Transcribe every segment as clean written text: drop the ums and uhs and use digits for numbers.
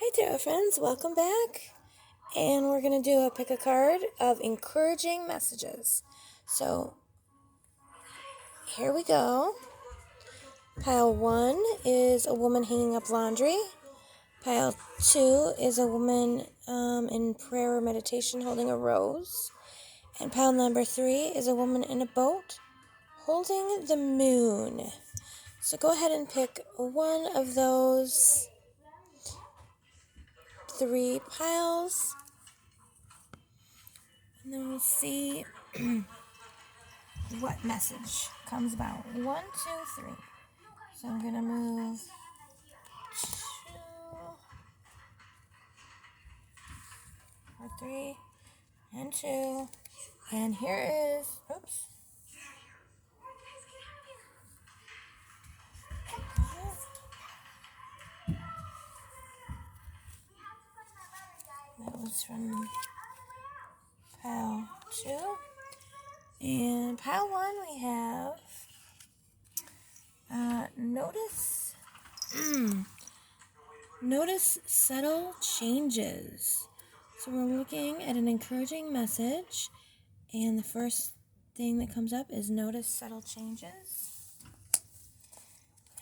Hi there, friends. Welcome back. And we're going to do a pick a card of encouraging messages. So, here we go. Pile 1 is a woman hanging up laundry. Pile 2 is a woman in prayer or meditation holding a rose. And pile number 3 is a woman in a boat holding the moon. So go ahead and pick one of those 3 piles. And then we'll see what message comes about. 1, 2, 3. So I'm going to move 2 or 3 and 2. And here is, oops. That was from pile 2. And pile 1 we have notice subtle changes. So we're looking at an encouraging message, and the first thing that comes up is notice subtle changes.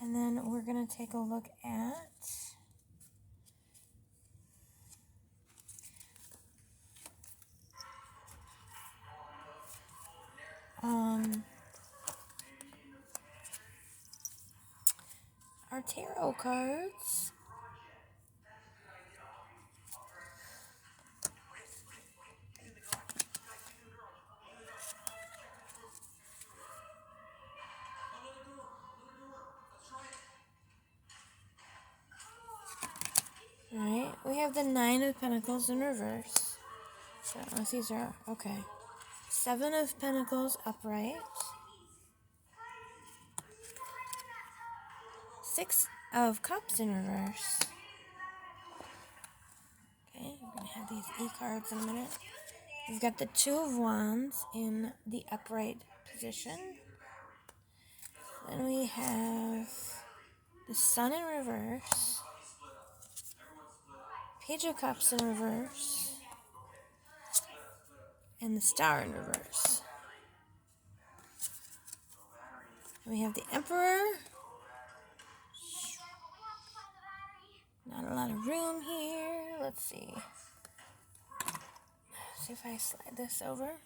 And then we're going to take a look at our tarot cards. Alright, we have the 9 of Pentacles in reverse. So these are, okay. 7 of Pentacles upright. 6 of Cups in reverse. Okay, we're going to have these E-cards in a minute. We've got the 2 of Wands in the upright position. Then we have the Sun in reverse. Page of Cups in reverse. And the Star in reverse. And we have the Emperor. Not a lot of room here. Let's see. See if I slide this over.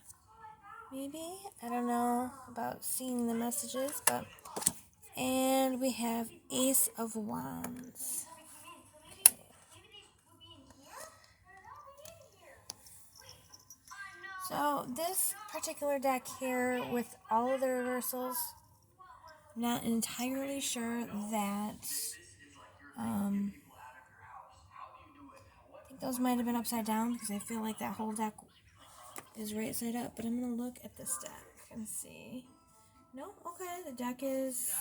Maybe. I don't know about seeing the messages, but. And we have Ace of Wands. Okay. So this particular deck here, with all of the reversals, I'm not entirely sure that. I think those might have been upside down because I feel like that whole deck is right side up. But I'm going to look at this deck and see. No? Okay. The deck is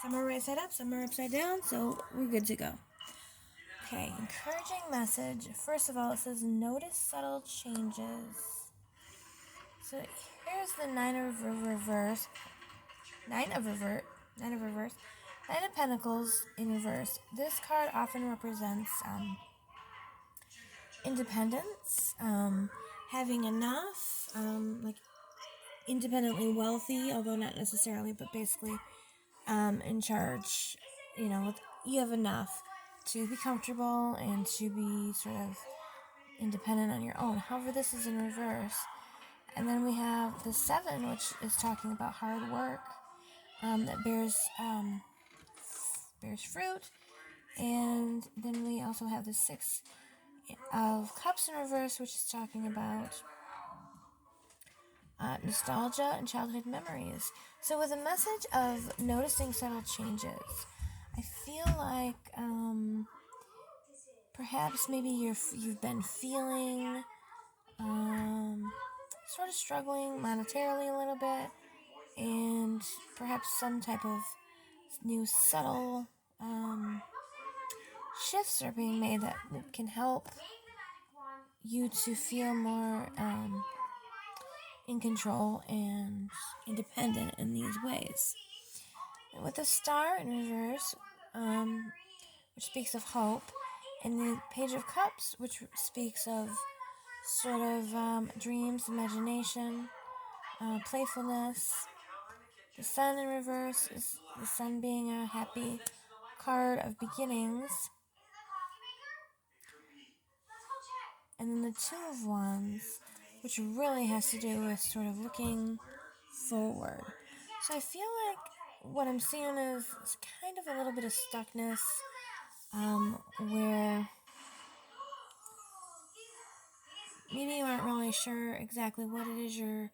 some are right side up, some are upside down. So we're good to go. Okay. Encouraging message. First of all, it says notice subtle changes. So here's the 9 of reverse. 9 of reverse. 9 of Pentacles in reverse. This card often represents independence, having enough, like independently wealthy, although not necessarily, but basically in charge. You have enough to be comfortable and to be sort of independent on your own. However, this is in reverse. And then we have the 7, which is talking about hard work that bears fruit. And then we also have the 6 of Cups in reverse, which is talking about nostalgia and childhood memories. So with a message of noticing subtle changes, I feel like perhaps maybe you've been feeling sort of struggling monetarily a little bit, and perhaps some type of new subtle shifts are being made that can help you to feel more in control and independent in these ways. And with the Star in reverse, which speaks of hope, And the Page of Cups, which speaks of sort of dreams, imagination, playfulness. The Sun in reverse is the Sun being a happy card of beginnings. And then the Two of Wands, which really has to do with sort of looking forward. So I feel like what I'm seeing is kind of a little bit of stuckness, where maybe you aren't really sure exactly what it is your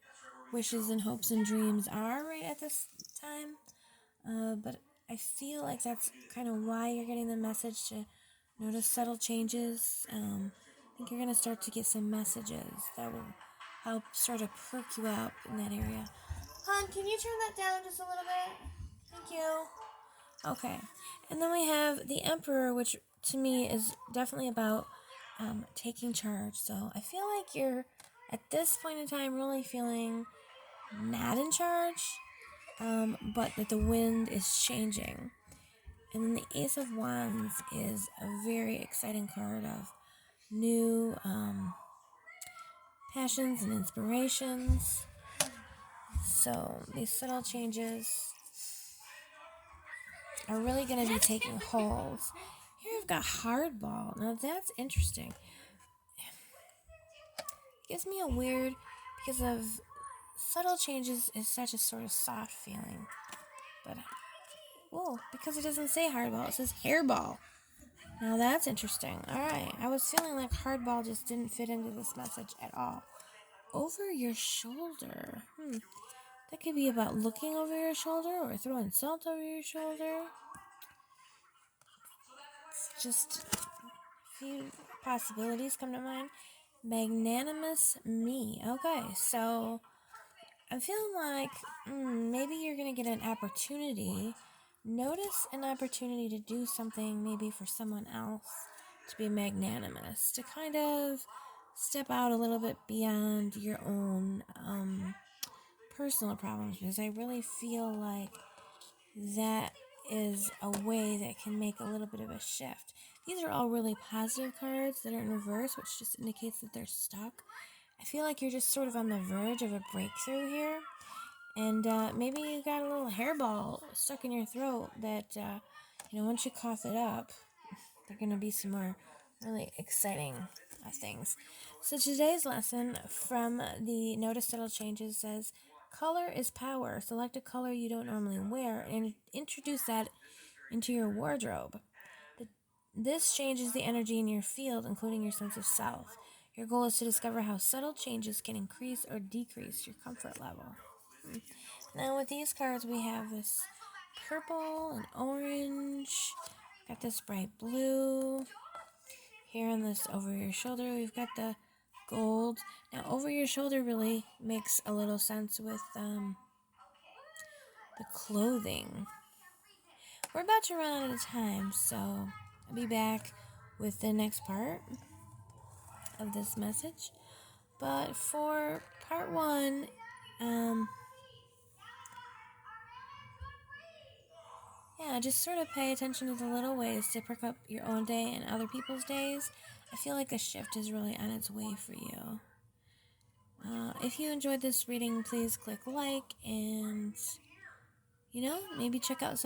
wishes and hopes and dreams are right at this time. But I feel like that's kind of why you're getting the message to notice subtle changes. I think you're going to start to get some messages that will help sort of perk you out in that area. Hon, can you turn that down just a little bit? Thank you. Okay. And then we have the Emperor, which to me is definitely about taking charge. So I feel like you're, at this point in time, really feeling not in charge, but that the wind is changing. And then the Ace of Wands is a very exciting card of new passions and inspirations. So these subtle changes are really going to be taking hold. Here we've got Hardball. Now that's interesting. It gives me a weird, because of subtle changes is such a sort of soft feeling. But, whoa, because it doesn't say Hardball, it says Hairball. Now that's interesting. Alright, I was feeling like Hardball just didn't fit into this message at all. Over your shoulder. That could be about looking over your shoulder or throwing salt over your shoulder. It's just a few possibilities come to mind. Magnanimous Me. Okay, so I'm feeling like maybe you're going to get an opportunity. Notice an opportunity to do something maybe for someone else, to be magnanimous, to kind of step out a little bit beyond your own personal problems, because I really feel like that is a way that can make a little bit of a shift. These are all really positive cards that are in reverse, which just indicates that they're stuck. I feel like you're just sort of on the verge of a breakthrough here. And maybe you got a little hairball stuck in your throat that, once you cough it up, there are going to be some more really exciting things. So today's lesson from the Notice Subtle Changes says, color is power. Select a color you don't normally wear and introduce that into your wardrobe. This changes the energy in your field, including your sense of self. Your goal is to discover how subtle changes can increase or decrease your comfort level. Now with these cards we have this purple and orange, got this bright blue. Here on this over your shoulder we've got the gold. Now over your shoulder really makes a little sense with the clothing. We're about to run out of time, so I'll be back with the next part of this message. But for part one, just sort of pay attention to the little ways to perk up your own day and other people's days. I feel like a shift is really on its way for you. If you enjoyed this reading, please click like and, maybe check out some